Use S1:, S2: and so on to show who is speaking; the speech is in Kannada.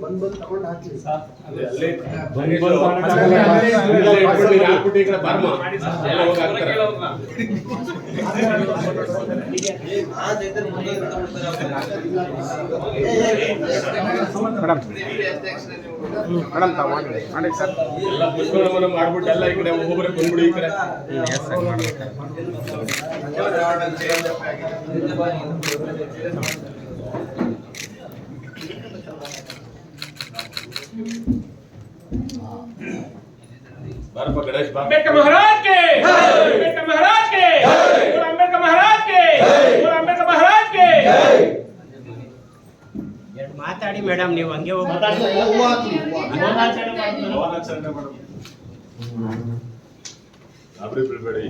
S1: ಬಂದು ತಗೊಂಡು ಹಾಕ್ತೀವಿ
S2: ಮೇಡಮ್ ತಾವು ಮಾಡಿ ಸರ್
S3: ಎಲ್ಲ ಪುಷ್ಪವನ್ನು ಮಾಡ್ಬಿಟ್ಟು ಎಲ್ಲ ಈ ಕಡೆ ಒಬ್ಬೊಬ್ಬರೇ ಬಂದ್ಬಿಡಿ ಈ ಕಡೆ गणेश
S4: अंबेडकर महाराज के अंबेडकर महाराज के अंबेडकर महाराज के अंबेडकर महाराज के
S5: ಮಾತಾಡಿ ಮೇಡಮ್ ನೀವು ಹಂಗೆ ಹೋಗಿ
S3: आपरे बिल्बड़ी